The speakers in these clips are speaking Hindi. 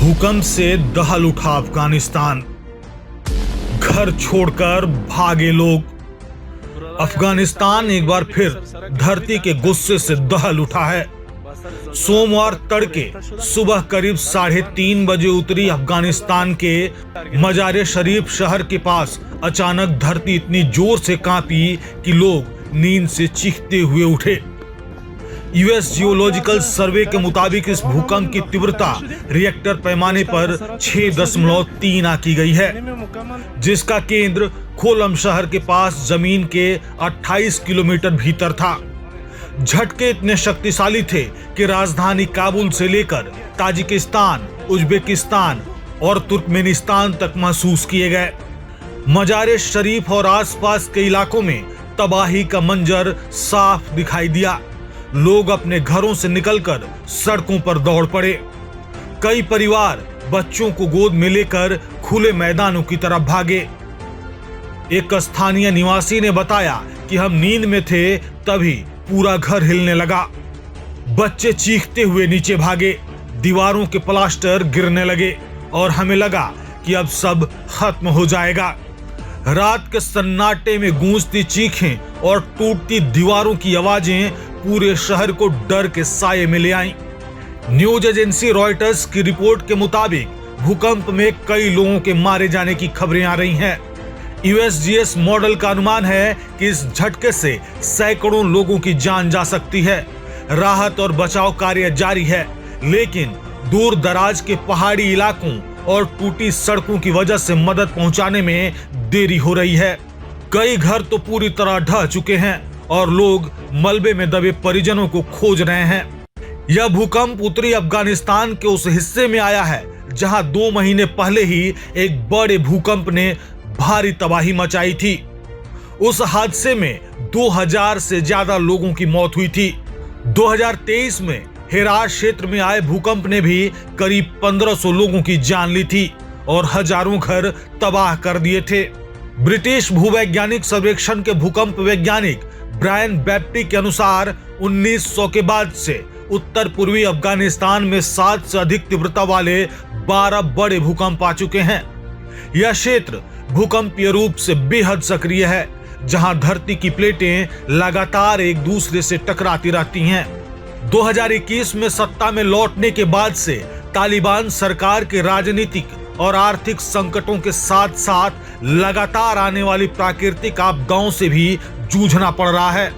भूकंप से दहल उठा अफगानिस्तान, घर छोड़कर भागे लोग। अफगानिस्तान एक बार फिर धरती के गुस्से से दहल उठा है। सोमवार तड़के सुबह करीब 3:30 बजे उत्तरी अफगानिस्तान के मजार शरीफ शहर के पास अचानक धरती इतनी जोर से कांपी कि लोग नींद से चीखते हुए उठे। यूएस जियोलॉजिकल सर्वे के मुताबिक इस भूकंप की तीव्रता रिएक्टर पैमाने पर 6.3 आंकी गई है, जिसका केंद्र खोलम शहर के पास जमीन के 28 किलोमीटर भीतर था। झटके इतने शक्तिशाली थे कि राजधानी काबुल से लेकर ताजिकिस्तान, उज्बेकिस्तान और तुर्कमेनिस्तान तक महसूस किए गए। मजार शरीफ और आसपास के इलाकों में तबाही का मंजर साफ दिखाई दिया। लोग अपने घरों से निकलकर सड़कों पर दौड़ पड़े। कई परिवार बच्चों को गोद में लेकर खुले मैदानों की तरफ भागे। एक स्थानीय निवासी ने बताया कि हम नींद में थे, तभी पूरा घर हिलने लगा। बच्चे चीखते हुए नीचे भागे, दीवारों के प्लास्टर गिरने लगे और हमें लगा कि अब सब खत्म हो जाएगा। रात के सन्नाटे में गूंजती चीखें और टूटती दीवारों की आवाजें पूरे शहर को डर के साये में ले आईं। न्यूज एजेंसी रॉयटर्स की रिपोर्ट के मुताबिक भूकंप में कई लोगों के मारे जाने की खबरें आ रही हैं। यूएसजीएस मॉडल का अनुमान है कि इस झटके से सैकड़ों लोगों की जान जा सकती है। राहत और बचाव कार्य जारी है, लेकिन दूर दराज के पहाड़ी इलाकों और टूटी सड़कों की वजह से मदद पहुंचाने में देरी हो रही है। कई घर तो पूरी तरह ढह चुके हैं और लोग मलबे में दबे परिजनों को खोज रहे हैं। यह भूकंप उत्तरी अफगानिस्तान के उस हिस्से में आया है जहां 2 महीने पहले ही एक बड़े भूकंप ने भारी तबाही मचाई थी। उस हादसे में 2000 से ज्यादा लोगों की मौत हुई थी। 2023 में हेरात क्षेत्र में आए भूकंप ने भी करीब 1500 लोगों की जान ली थी और हजारों घर तबाह कर दिए थे। ब्रिटिश भूवैज्ञानिक सर्वेक्षण के भूकंप वैज्ञानिक ब्रायन बेप्टी के अनुसार 1900 के बाद से उत्तर पूर्वी अफगानिस्तान में 7 से अधिक तीव्रता वाले 12 बड़े भूकंप आ चुके हैं। यह क्षेत्र भूकंपीय रूप से बेहद सक्रिय है, जहां धरती की प्लेटें लगातार एक दूसरे से टकराती रहती हैं। 2021 में सत्ता में लौटने के बाद से तालिबान सरकार के राजनीतिक और आर्थिक संकटों के साथ साथ लगातार आने वाली प्राकृतिक आपदाओं से भी जूझना पड़ रहा है।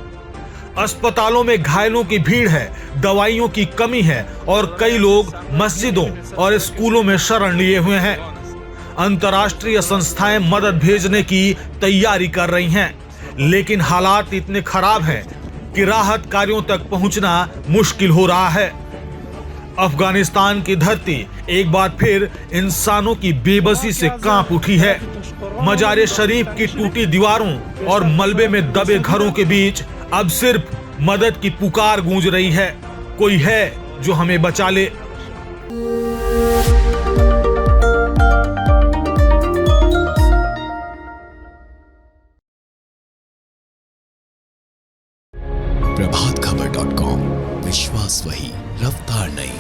अस्पतालों में घायलों की भीड़ है, दवाइयों की कमी है और कई लोग मस्जिदों और स्कूलों में शरण लिए हुए हैं। अंतर्राष्ट्रीय संस्थाएं मदद भेजने की तैयारी कर रही हैं, लेकिन हालात इतने खराब हैं कि राहत कार्यों तक पहुंचना मुश्किल हो रहा है। अफगानिस्तान की धरती एक बार फिर इंसानों की बेबसी से कांप उठी है। मजार शरीफ की टूटी दीवारों और मलबे में दबे घरों के बीच अब सिर्फ मदद की पुकार गूंज रही है। कोई है जो हमें बचा ले। प्रभातखबर.com, विश्वास वही, रफ्तार नहीं।